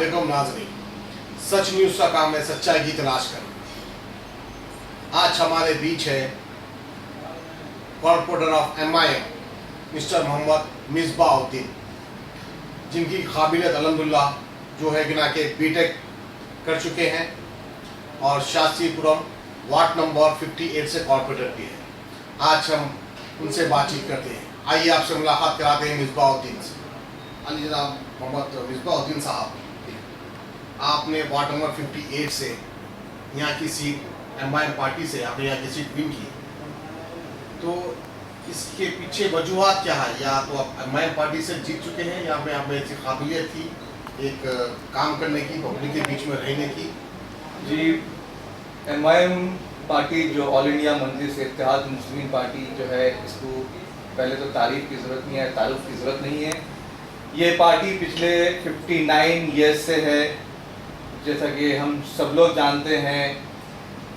अस्सलामुअलैकुम नाज़रीन, सच न्यूज़ का काम है सच्चाई की तलाश करना। आज हमारे बीच है corporator of MIM mister Mohammed Misbauddin, जिनकी काबिलियत अल्हम्दुलिल्लाह जो है गिना के बीटेक कर चुके हैं और शास्त्रीपुरम वार्ड नंबर 58 से कॉर्पोरेटर भी है। आज हम उनसे बातचीत करते हैं। आइए आपसे मुलाकात कराते हैं मिसबाउद्दीन से। अली जनाब मोहम्मद मिसबाउद्दीन साहब, आपने वार्ड नंबर 58 से यहाँ की सीट MIM पार्टी से आपने यहाँ की सीट विन की, तो इसके पीछे वजूहात क्या है? या तो आप MIM पार्टी से जीत चुके हैं या में आप में ऐसी काबिलियत थी एक काम करने की, पब्लिक के बीच में रहने की? जी, MIM पार्टी जो ऑल इंडिया मंजलिस इत्तेहाद मुस्लिमीन पार्टी जो है, इसको पहले तो तारीफ़ की ज़रूरत नहीं है, तारुफ की ज़रूरत नहीं है। ये पार्टी पिछले 59 ईयर्स से है। जैसा कि हम सब लोग जानते हैं,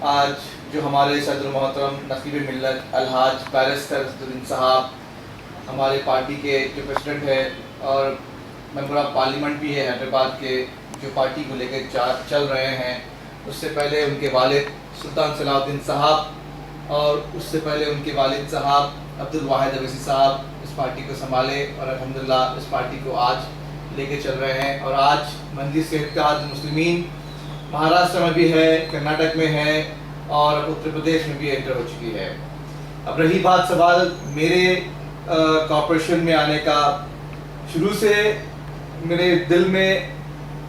आज जो हमारे सदर मोहतरम नकीब मिल्लत अलहाज बैरिस्टर असदुद्दीन साहब हमारे पार्टी के जो प्रेसिडेंट है और मेंबर ऑफ पार्लियामेंट भी है हैदराबाद के, जो पार्टी को लेकर चल रहे हैं। उससे पहले उनके वालिद सुल्तान सलाउद्दीन साहब और उससे पहले उनके वालिद साहब अब्दुल वाहिद अवैसी साहब इस पार्टी को संभाले और अल्हम्दुलिल्लाह इस पार्टी को आज लेके चल रहे हैं। और आज मजलिस इत्तेहाद मुस्लिमीन महाराष्ट्र में भी है, कर्नाटक में है और उत्तर प्रदेश में भी एंटर हो चुकी है। अब रही बात सवाल मेरे कॉर्पोरेशन में आने का, शुरू से मेरे दिल में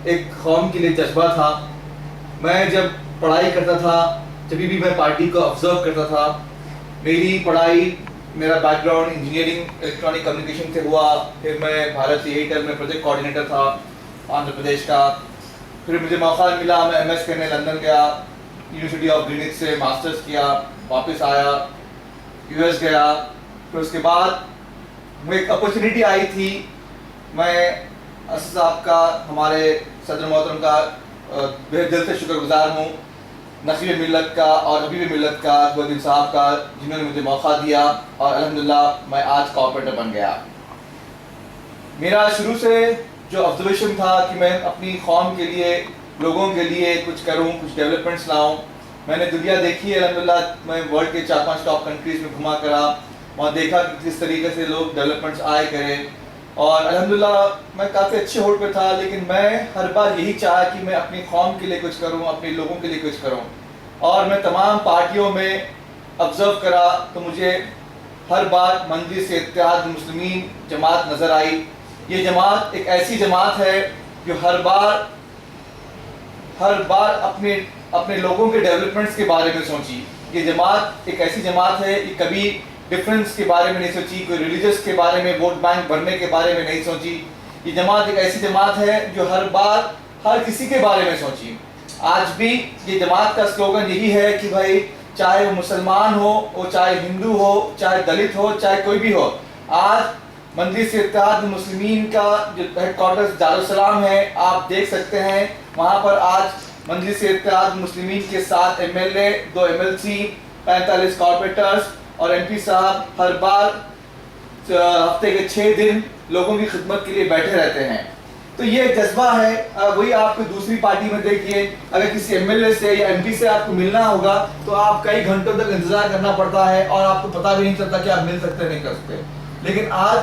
एक कौम के लिए जज्बा था। मैं जब पढ़ाई करता था, जब भी मैं पार्टी को ऑब्जर्व करता था, मेरी पढ़ाई, मेरा बैकग्राउंड इंजीनियरिंग इलेक्ट्रॉनिक कम्युनिकेशन से हुआ। फिर मैं भारत एयरटेल में प्रोजेक्ट कोऑर्डिनेटर था आंध्र प्रदेश का। फिर मुझे मौका मिला, मैं MS करने लंदन गया, यूनिवर्सिटी ऑफ ग्रीनिच से मास्टर्स किया, वापस आया, US गया। फिर उसके बाद मुझे एक अपॉर्चुनिटी आई थी। मैं असद साहब का, हमारे सदर मोहतरम का बेहद दिल से शुक्रगुजार हूँ, नसीब मिल्लत का और हबीब मिल्लत का, अकबरुद्दीन साहब का, जिन्होंने मुझे मौका दिया और अल्हम्दुलिल्लाह मैं आज कॉर्पोरेटर बन गया। मेरा शुरू से जो ऑब्जर्वेशन था कि मैं अपनी कौम के लिए, लोगों के लिए कुछ करूं, कुछ डेवलपमेंट्स लाऊं। मैंने दुनिया देखी है अल्हम्दुलिल्लाह। मैं वर्ल्ड के 4-5 टॉप कंट्रीज़ में घुमा करा, वहाँ देखा कि किस तरीके से लोग डेवलपमेंट्स आए करें और अल्हम्दुलिल्लाह मैं काफ़ी अच्छे होड़ पे था। लेकिन मैं हर बार यही चाहा कि मैं अपनी कौम के लिए कुछ करूं, अपने लोगों के लिए कुछ करूं। और मैं तमाम पार्टियों में ऑब्ज़र्व करा तो मुझे हर बार मजलिस इत्तेहाद मुस्लिमीन जमात नज़र आई। ये जमात एक ऐसी जमात है जो हर बार अपने लोगों के डेवलपमेंट्स के बारे में सोची। ये जमात एक ऐसी जमात है कि कभी डिफरेंस के बारे में नहीं सोची, कोई रिलीजियस के बारे में, वोट बैंक भरने के बारे में नहीं सोची। ये जमात एक ऐसी जमात है जो हर बार हर किसी के बारे में सोची। आज भी ये जमात का स्लोगन यही है कि भाई, चाहे वो मुसलमान हो, वो चाहे हिंदू हो, चाहे दलित हो, चाहे कोई भी हो, आज मजलिस इत्तेहाद मुस्लिमीन का जो हेडक्वार्टर्स दारुस्सलाम है, आप देख सकते हैं, वहाँ पर आज मजलिस इत्तेहाद मुस्लिमीन के 7 MLA, 2 MLC, 45 कॉर्पोरेटर्स और MP साहब हर बार हफ्ते के 6 दिन लोगों की खिदमत के लिए बैठे रहते हैं। तो ये जज्बा है। वही आपको दूसरी पार्टी में देखिए, अगर किसी MLA से या MP से आपको मिलना होगा तो आप कई घंटों तक इंतजार करना पड़ता है और आपको पता भी नहीं चलता कि आप मिल सकते नहीं कर सकते। लेकिन आज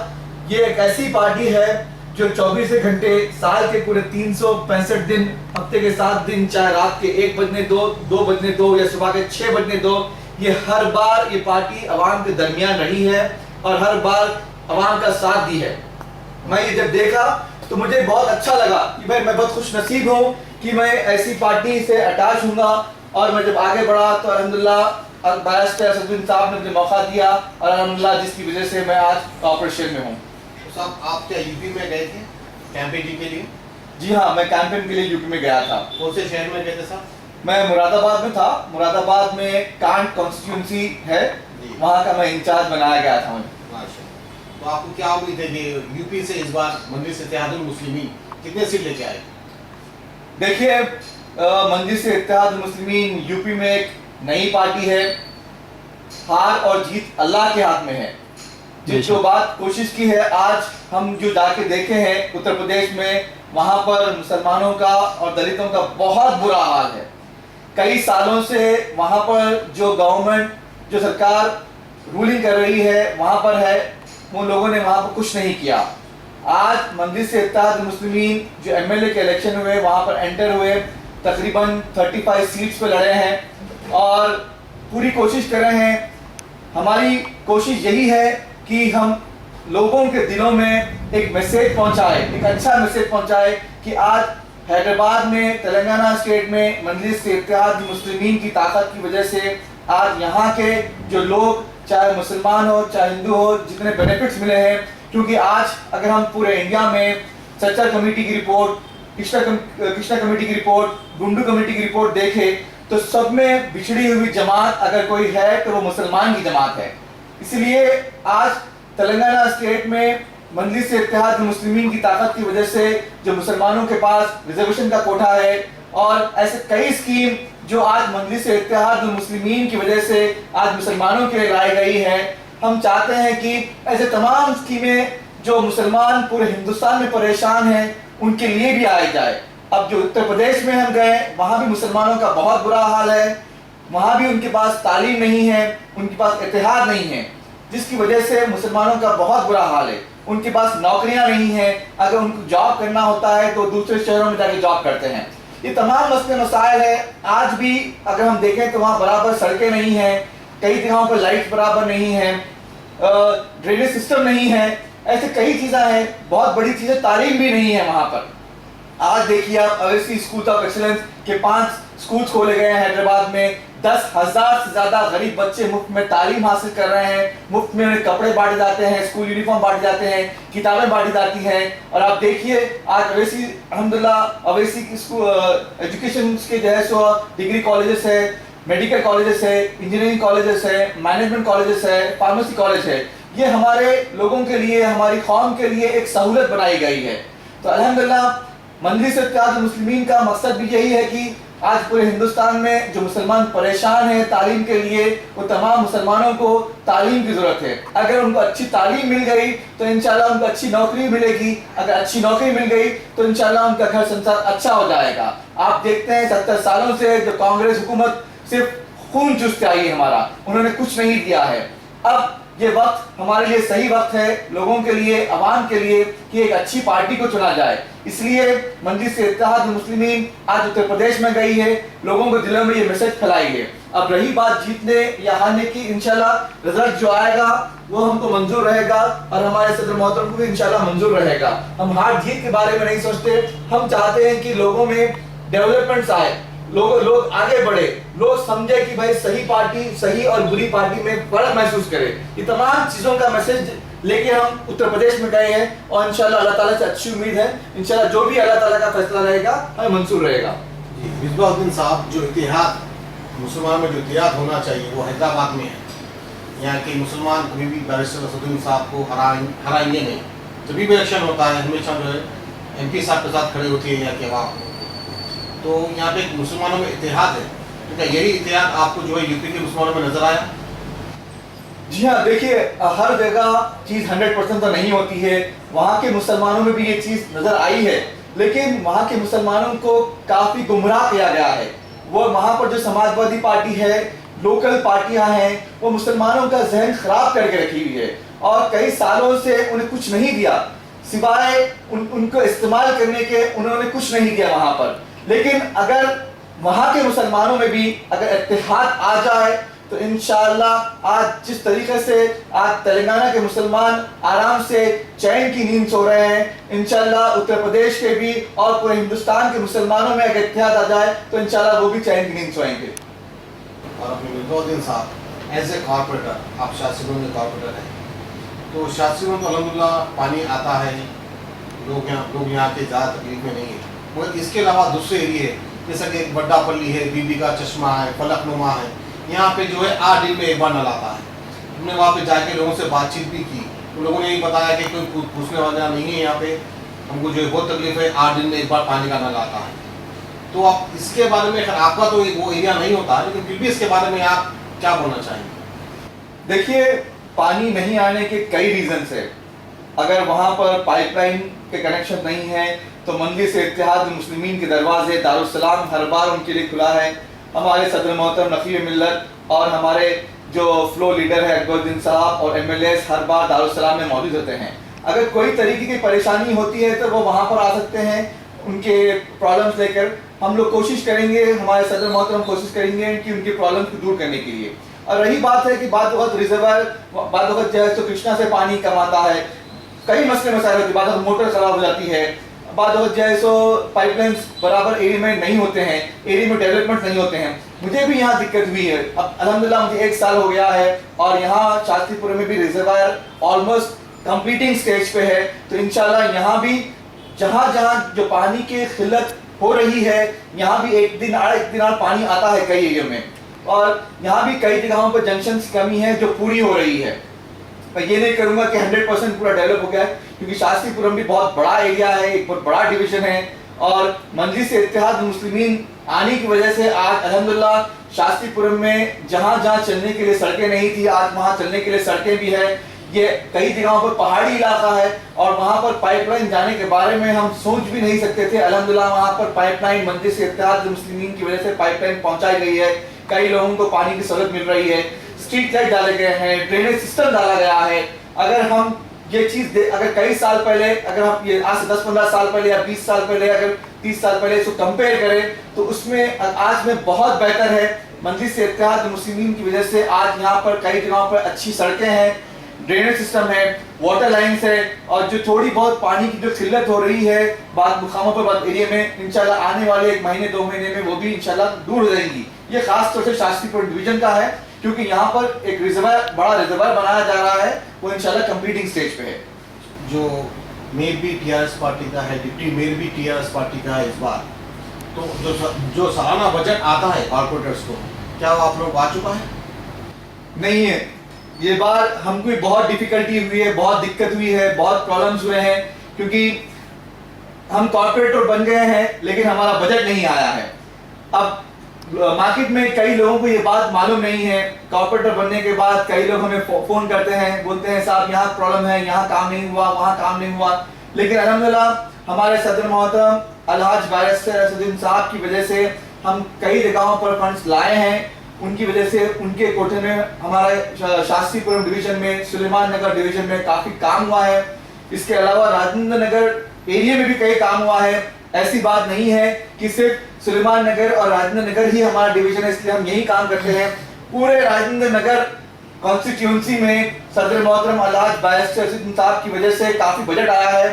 ये एक ऐसी पार्टी है जो 24 घंटे, साल के पूरे 365 दिन, हफ्ते के 7 दिन, चाहे रात के 1 बजने दो, 2 बजने दो या सुबह के 6 बजने दो, ये हर बार ये पार्टी अवाम के दरमियान रही है और हर बार अवाम का साथ दी है। मैं ये जब देखा तो मुझे बहुत अच्छा लगा कि भाई मैं बहुत खुश नसीब हूँ कि मैं ऐसी पार्टी से अटैच हूँगा। और मैं जब आगे बढ़ा तो अल्हम्दुलिल्लाह बैरिस्टर असदुद्दीन साहब ने मुझे मौका दिया और अल्हम्दुलिल्लाह जिसकी वजह से मैं आज कॉर्पोरेशन में हूँ। तो साहब, आप क्या UP में गए थे कैंपेनिंग के लिए? जी हाँ, मैं कैंपेन के लिए UP में गया था। कौन से शहर में गए थे साहब? मैं मुरादाबाद में था। मुरादाबाद में कांट कॉन्स्टिट्यूंसी है, वहाँ का मैं इंचार्ज बनाया गया था। तो आपको क्या उम्मीद है कि UP से इस बार मजलिस इत्तेहाद मुस्लिमीन कितने सीट लेके आए? देखिए, मजलिस इत्तेहाद मुस्लिमीन UP में एक नई पार्टी है। हार और जीत अल्लाह के हाथ में है। जो बात कोशिश की है, आज हम जो जाके देखे हैं उत्तर प्रदेश में, वहाँ पर मुसलमानों का और दलितों का बहुत बुरा हाल है। कई सालों से वहाँ पर जो गवर्नमेंट, जो सरकार रूलिंग कर रही है वहाँ पर है, वो लोगों ने वहाँ पर कुछ नहीं किया। आज मजलिस इत्तेहाद मुस्लिमीन जो एमएलए के इलेक्शन हुए वहाँ पर एंटर हुए, तकरीबन 35 सीट्स पे लड़े हैं और पूरी कोशिश कर रहे हैं। हमारी कोशिश यही है कि हम लोगों के दिलों में एक मैसेज पहुंचाए, एक अच्छा मैसेज पहुंचाए कि आज हैदराबाद में, तेलंगाना स्टेट में मजलिस इत्तेहाद मुस्लिमीन की ताकत की वजह से आज यहाँ के जो लोग, चाहे मुसलमान हो चाहे हिंदू हो, जितने बेनिफिट्स मिले हैं। क्योंकि आज अगर हम पूरे इंडिया में चर्चा कमेटी की रिपोर्ट, कृष्णा कमेटी की रिपोर्ट, गुंडू कमेटी की रिपोर्ट देखें तो सब में बिछड़ी हुई जमात अगर कोई है तो वो मुसलमान की जमात है। इसलिए आज तेलंगाना स्टेट में मजलिस इत्तेहाद मुस्लिमीन की ताकत की वजह से जो मुसलमानों के पास रिजर्वेशन का कोटा है और ऐसे कई स्कीम जो आज मजलिस इत्तेहाद मुस्लिमीन की वजह से आज मुसलमानों के लिए लाई गई है। हम चाहते हैं कि ऐसे तमाम स्कीमें जो मुसलमान पूरे हिंदुस्तान में परेशान हैं उनके लिए भी आई जाए। अब जो उत्तर प्रदेश में हम गए वहाँ भी मुसलमानों का बहुत बुरा हाल है, वहाँ भी उनके पास तालीम नहीं है, उनके पास इत्तेहाद नहीं है, जिसकी वजह से मुसलमानों का बहुत बुरा हाल है। उनके पास नौकरियां नहीं है, अगर उनको जॉब करना होता है तो दूसरे शहरों में जाके जॉब करते हैं। ये तमाम मसले मसाइल है। आज भी अगर हम देखें तो वहाँ बराबर सड़कें नहीं हैं, कई जगहों पर लाइट बराबर नहीं है, ड्रेनेज सिस्टम नहीं है, ऐसे कई चीज़ें हैं, बहुत बड़ी चीज़ें, तालीम भी नहीं है वहाँ पर। आज देखिए आप अवेसी स्कूल ऑफ एक्सीलेंस के 5 स्कूल्स खोले गए हैं हैदराबाद में। 10,000 से ज्यादा गरीब बच्चे मुफ्त में तालीम हासिल कर रहे हैं, मुफ्त में उन्हें कपड़े बांटे जाते हैं, स्कूल यूनिफॉर्म बांटे जाते हैं, किताबें बांटी जाती हैं। और आप देखिए आज अवेसी, अल्हम्दुलिल्लाह अवेसी की स्कूल एजुकेशन के जो है सो डिग्री कॉलेजेस है, मेडिकल कॉलेजेस है, इंजीनियरिंग कॉलेजेस है, मैनेजमेंट कॉलेजेस है, फार्मेसी कॉलेज है। ये हमारे लोगों के लिए, हमारी कौम के लिए एक सहूलत बनाई गई है। तो अल्हम्दुलिल्लाह मजलिस इत्तेहाद मुस्लिमीन का मकसद भी यही है कि आज पूरे हिंदुस्तान में जो मुसलमान परेशान हैं तालीम के लिए, वो तमाम मुसलमानों को तालीम की ज़रूरत है। अगर उनको अच्छी तालीम मिल गई तो इंशाल्लाह उनको अच्छी नौकरी मिलेगी, अगर अच्छी नौकरी मिल गई तो इंशाल्लाह उनका घर संसार अच्छा हो जाएगा। आप देखते हैं 70 सालों से जो कांग्रेस हुकूमत सिर्फ खून चूसते आई है हमारा, उन्होंने कुछ नहीं दिया है। अब ये वक्त हमारे लिए सही वक्त है, लोगों के लिए, अवाम के लिए, कि एक अच्छी पार्टी को चुना जाए। इसलिए मजलिस इत्तेहाद मुस्लिमीन आज उत्तर प्रदेश में गई है, लोगों को दिलों में ये मैसेज फैलाई है। अब रही बात जीतने या हारने की, इंशाल्लाह रिजल्ट जो आएगा वो हमको मंजूर रहेगा और हमारे सदर मोहतरम को भी इंशाल्लाह मंजूर रहेगा। हम हार जीत के बारे में नहीं सोचते, हम चाहते हैं कि लोगों में डेवलपमेंट्स आए, लोग आगे बढ़े, लोग समझे कि भाई सही पार्टी, सही और बुरी पार्टी में फर्क महसूस करे। ये तमाम चीज़ों का मैसेज लेके हम उत्तर प्रदेश में गए हैं और इंशाल्लाह अल्लाह ताला से अच्छी उम्मीद है, इंशाल्लाह जो भी अल्लाह ताला का फैसला रहेगा हमें मंजूर रहेगा। जी मिसबाहुद्दीन साहब, जो इत्तेहाद मुसलमान में जो इत्तेहाद होना चाहिए वो हैदराबाद में है। यहाँ के मुसलमान कभी भी बैरिस्टर असदुद्दीन साहब को हराएंगे नहीं। जब भी इलेक्शन होता है हमेशा जो है MP साहब के साथ खड़े होती है यहाँ के अवाम। तो यहाँ पे मुसलमानों में इत्तेहाद है, तो क्या यही इत्तेहाद आपको जो है यूपी के मुसलमानों में नजर आया? जी हाँ, देखिए हर जगह चीज़ 100% तो नहीं होती है। वहाँ के मुसलमानों में भी ये चीज़ नज़र आई है, लेकिन वहाँ के मुसलमानों को काफ़ी गुमराह किया गया है। वो वहाँ पर जो समाजवादी पार्टी है, लोकल पार्टियाँ हैं, वो मुसलमानों का जहन ख़राब करके रखी हुई है और कई सालों से उन्हें कुछ नहीं दिया, सिवाय उनको इस्तेमाल करने के उन्होंने कुछ नहीं दिया वहाँ पर। लेकिन अगर वहाँ के मुसलमानों में भी अगर इत्तेहाद आ जाए तो इंशाअल्लाह आज जिस तरीके से आज तेलंगाना के मुसलमान आराम से चैन की नींद सो रहे हैं, इंशाअल्लाह उत्तर प्रदेश के भी और पूरे हिंदुस्तान के मुसलमानों में अगर इत्तेहाद आ जाए तो इंशाअल्लाह वो भी चैन की नींद सोएंगे। और अपने मिसबाहुद्दीन साहब एज ए कॉर्पोरेटर, आप शासीगंज में कॉर्पोरेटर हैं, तो शासीगंज तो अल्हम्दुलिल्लाह पानी आता है, लोग यहाँ के ज़्यादा तकलीफ में नहीं है, मगर इसके अलावा दूसरे एरिए जैसा कि बड्डापल्ली है, बीबी का चश्मा है, फलकनुमा है, यहाँ पे जो है 8 दिन में एक बार नल आता है। हमने वहाँ पे जाके लोगों से बातचीत भी की, तो लोगों ने यही बताया कि कोई पूछने वाला नहीं है यहाँ पे, हमको जो है बहुत तकलीफ है, 8 दिन में एक बार पानी का नल आता है। तो आप इसके बारे में, आपका तो वो एरिया नहीं होता, लेकिन फिर भी इसके बारे में आप क्या बोलना चाहेंगे? देखिए पानी नहीं आने के कई रीजंस है। अगर वहाँ पर पाइपलाइन के कनेक्शन नहीं है तो मजलिस इत्तेहाद मुस्लिमीन के दरवाजे दारुस्सलाम हर बार उनके लिए खुला है। हमारे सदर मोहतरम नकीब मिल्लत और हमारे जो फ्लो लीडर है अकबरुद्दीन साहब और MLAs हर बार दारुस्सलाम में मौजूद होते हैं। अगर कोई तरीके की परेशानी होती है तो वो वहाँ पर आ सकते हैं उनके प्रॉब्लम्स लेकर। हम लोग कोशिश करेंगे, हमारे सदर मोहतरम कोशिश करेंगे कि उनके प्रॉब्लम्स को दूर करने के लिए। और रही बात है कि बाद वक्त रिजर्वायर बाद वक्त जो है तो कृष्णा से पानी कम आता है, कई मसले मसाइल होते हैं, बाद वक्त मोटर खराब हो जाती है, बाद वक्त जो है सो पाइपलाइंस बराबर एरिया में नहीं होते हैं, एरिया में डेवलपमेंट नहीं होते हैं। मुझे भी यहाँ दिक्कत हुई है। अब अल्हम्दुलिल्लाह मुझे 1 साल हो गया है और यहाँ शास्त्रीपुर में भी रिजर्वायर ऑलमोस्ट कंप्लीटिंग स्टेज पे है। तो इंशाल्लाह यहाँ भी जहाँ जहाँ जो पानी की किल्लत हो रही है, यहाँ भी एक दिन पानी आता है कई एरिया में, और यहाँ भी कई जगहों पर जंक्शन की कमी है जो पूरी हो रही है। मैं ये नहीं करूँगा कि 100% पूरा डेवलप हो गया है, क्योंकि शास्त्रीपुरम भी बहुत बड़ा एरिया है, एक बहुत बड़ा डिवीजन है, और मजलिस इत्तेहाद मुस्लिमीन आने की वजह से आज अल्हम्दुलिल्लाह शास्त्रीपुरम में जहाँ जहाँ चलने के लिए सड़कें नहीं थी, आज वहाँ चलने के लिए सड़कें भी है। ये कई जगहों पर पहाड़ी इलाका है और वहाँ पर पाइपलाइन जाने के बारे में हम सोच भी नहीं सकते थे। अल्हम्दुलिल्लाह वहाँ पर पाइपलाइन मजलिस इत्तेहाद मुस्लिमीन की वजह से पाइपलाइन पहुँचाई गई है, कई लोगों को पानी की सहूलत मिल रही है, स्ट्रीट लाइट डाले गए हैं, ड्रेनेज सिस्टम डाला गया है। अगर हम ये चीज़ अगर कई साल पहले, अगर हम ये आज से 10-15 साल पहले या 20 साल पहले, अगर 30 साल पहले इसको कंपेयर करें तो उसमें आज में बहुत बेहतर है। मजलिस इत्तेहाद मुस्लिमीन की वजह से आज यहाँ पर कई जगहों पर अच्छी सड़कें हैं, ड्रेनेज सिस्टम है, वाटर लाइन्स है, और जो थोड़ी बहुत पानी की जो किल्लत हो रही है बाद मुकामों पर बाद एरिया में, इंशाल्लाह आने वाले 1 महीने 2 महीने में वो भी इंशाल्लाह दूर हो जाएंगी। ये खास तौर से शास्त्रीपुर डिवीजन का है, क्योंकि यहाँ पर एक बड़ा रिजर्वायर बनाया जा रहा है, वो इंशाल्लाह कंप्लीटिंग स्टेज पे है। जो मेयर भी TRS पार्टी का है, डिप्टी मेयर भी TRS पार्टी का है इस बार, तो जो सालाना बजट आता है कॉर्पोरेटर्स को, क्या वो आप लोग आ चुका है? नहीं है, ये बार हमको भी बहुत डिफिकल्टी हुई है, बहुत दिक्कत हुई है, बहुत प्रॉब्लम्स हुए हैं, क्योंकि हम कॉर्पोरेटर बन गए हैं लेकिन हमारा बजट नहीं आया है। अब मार्केट में कई लोगों को ये बात मालूम नहीं है। कॉर्पोरेटर बनने के बाद कई लोग हमें फ़ोन करते हैं, बोलते हैं साहब यहाँ प्रॉब्लम है, यहाँ काम नहीं हुआ, वहाँ काम नहीं हुआ। लेकिन अल्हम्दुलिल्लाह हमारे सदर मोहतरम अलहाज बैरिस्टर असदुद्दीन साहब की वजह से हम कई जगहों पर फंड्स लाए हैं। उनकी वजह से उनके कोटे में हमारे शास्त्रीपुरम डिवीजन में, सुलेमान नगर डिवीजन में काफ़ी काम हुआ है। इसके अलावा राजेंद्र नगर एरिया में भी कई काम हुआ है। ऐसी बात नहीं है कि सिर्फ सुलेमान नगर और राजेंद्र नगर ही हमारा डिवीजन है इसलिए हम यही काम करते हैं। पूरे राजेंद्र नगर कॉन्स्टिट्यूंसी में सदर मोहतरम अलहाज बैरिस्टर असदुद्दीन साहब की वजह से काफ़ी बजट आया है।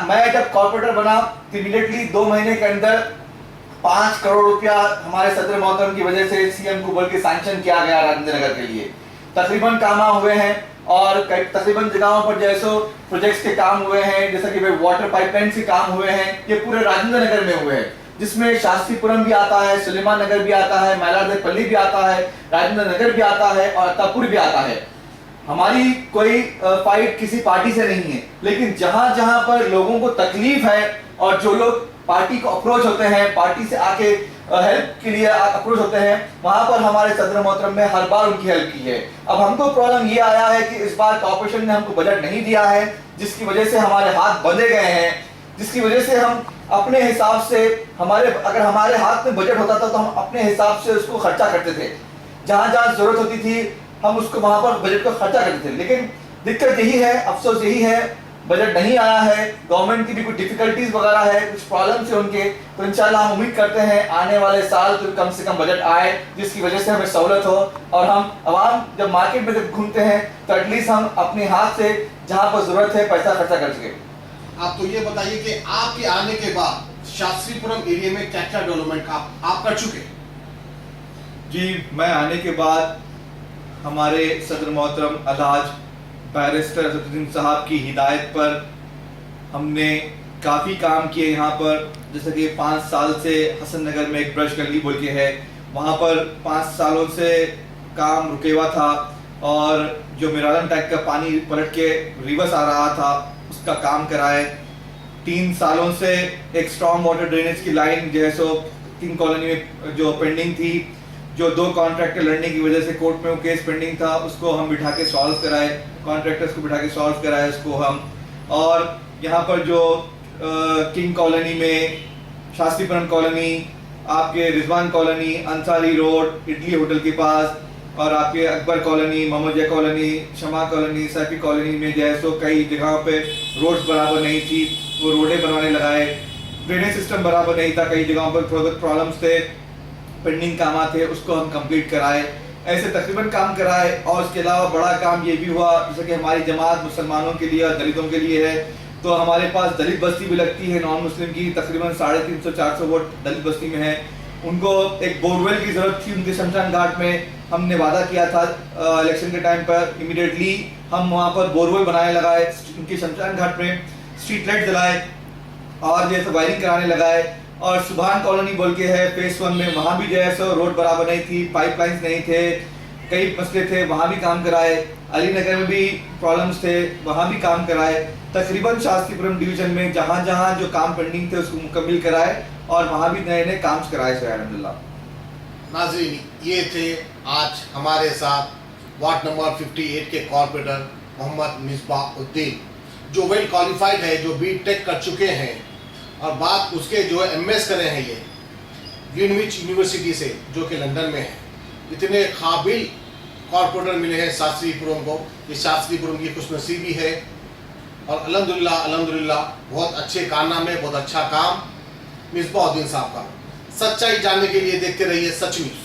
मैं जब कॉर्पोरेटर बना इमीडिएटली 2 महीने के अंदर 5 करोड़ रुपया हमारे सदर मोहतरम की वजह से CM को बोल के सैंक्शन किया गया राजेंद्र नगर के लिए। तकरीबन काम हुए हैं और तकरीबन जगहों पर जैसो प्रोजेक्ट्स के काम हुए हैं, जैसा कि वाटर पाइपलाइन के काम हुए हैं, ये पूरे राजेंद्र नगर में हुए हैं, जिसमें शास्त्रीपुरम भी आता है, सुलेमान नगर भी आता है, मैलारदेपल्ली भी आता है, राजेंद्र नगर भी आता है और अत्तापुर भी आता है। हमारी कोई फाइट किसी पार्टी से नहीं है, लेकिन जहां जहां पर लोगों को तकलीफ है और जो लोग पार्टी को अप्रोच होते हैं, पार्टी से आके हेल्प के लिए अप्रोच होते हैं, वहां पर हमारे सदर मोहतरम ने हर बार उनकी हेल्प की है। अब हमको प्रॉब्लम ये आया है कि इस बार कॉर्पोरेशन ने हमको बजट नहीं दिया है, जिसकी वजह से हमारे हाथ बंधे गए हैं, जिसकी वजह से हम अपने हिसाब से अगर हमारे हाथ में बजट होता था तो हम अपने हिसाब से उसको खर्चा करते थे। जहाँ जहाँ जरूरत होती थी हम उसको वहाँ पर बजट को खर्चा करते थे। लेकिन दिक्कत यही है, अफसोस यही है, बजट नहीं आया है। गवर्नमेंट की भी कुछ डिफिकल्टीज वगैरह है, कुछ प्रॉब्लम्स है उनके, तो इंशाल्लाह हम उम्मीद करते हैं आने वाले साल तो कम से कम बजट आए, जिसकी वजह से हमें सहूलत हो और हम आवाम जब मार्केट में जब घूमते हैं तो एटलीस्ट हम अपने हाथ से जहाँ पर जरूरत है पैसा खर्चा कर सके। आप तो ये बताइए कि आपके आने के बाद शास्त्रीपुरम एरिया में क्या क्या डेवलपमेंट आप कर चुके? जी, मैं आने के बाद हमारे सदर मोहतरम अलहाज बैरिस्टर असदुद्दीन साहब की हिदायत पर हमने काफ़ी काम किए यहाँ पर। जैसे कि 5 साल से हसन नगर में एक ब्रश गली बोल के है, वहाँ पर 5 सालों से काम रुके हुआ था और जो मिरालम टैंक का पानी पलट के रिवर्स आ रहा था उसका काम कराए। 3 सालों से एक स्ट्रॉन्ग वाटर ड्रेनेज की लाइन जो है सो किंग कॉलोनी में जो पेंडिंग थी, जो 2 कॉन्ट्रैक्टर लड़ने की वजह से कोर्ट में वो केस पेंडिंग था, उसको हम बिठा के सॉल्व कराए, कॉन्ट्रैक्टर्स को बिठा के सॉल्व कराए उसको हम। और यहाँ पर जो किंग कॉलोनी में, शास्त्रीपुरम कॉलोनी, आपके Rizwan colony, Ansari road, idli hotel के पास, और आपके अकबर कॉलोनी, मोहम्मदिया कॉलोनी, शमा कॉलोनी, सैफी कॉलोनी में जो है सो कई जगहों पे रोड्स बराबर नहीं थी, वो रोडें बनवाने लगाए। ड्रेनेज सिस्टम बराबर नहीं था, कई जगहों पर थोड़े बहुत प्रॉब्लम्स थे, पेंडिंग काम थे, उसको हम कंप्लीट कराए। ऐसे तकरीबन काम कराए। और उसके अलावा बड़ा काम ये भी हुआ, जैसे कि हमारी जमात मुसलमानों के लिए और दलितों के लिए है, तो हमारे पास दलित बस्ती भी लगती है नॉन मुस्लिम की, तकरीबन 350-400 वोट दलित बस्ती में है। उनको एक बोरवेल की ज़रूरत थी उनके शमशान घाट में। हमने वादा किया था इलेक्शन के टाइम पर इमीडिएटली हम वहाँ पर बोरवेल बनाने लगाए, उनके शमशान घाट में स्ट्रीट लाइट जलाए और जैसे वायरिंग कराने लगाए। और सुभान कॉलोनी बोल के है फेस 1 में, वहाँ भी जो है सो रोड बराबर नहीं थी, पाइपलाइंस नहीं थे, कई मसले थे, वहाँ भी काम कराए। अली नगर में भी प्रॉब्लम्स थे, वहाँ भी काम कराए। तकरीबन शास्त्रीपुरम डिवीजन में जहाँ जहाँ जो काम पेंडिंग थे उसको मुकम्मल कराए और वहाँ भी नए नए काम कराए से अल्हम्दुलिल्लाह। नाज़रीन, ये थे आज हमारे साथ वार्ड नंबर 58 के कॉर्पोरेटर मोहम्मद मिसबाउद्दीन, जो वेल क्वालिफाइड है, जो बीटेक कर चुके हैं, और बात उसके जो है एमएस करे हैं ये ग्रीनविच यूनिवर्सिटी से, जो कि लंदन में है। इतने काबिल कॉर्पोरेटर मिले हैं शास्त्रीपुरम को, ये शास्त्रीपुरम की खुशनसीबी है। और अल्हम्दुलिल्लाह बहुत अच्छे कारनामे, बहुत अच्छा काम मिसबाउद्दीन साहब का। सच्चाई जानने के लिए देखते रहिए सच न्यूज़।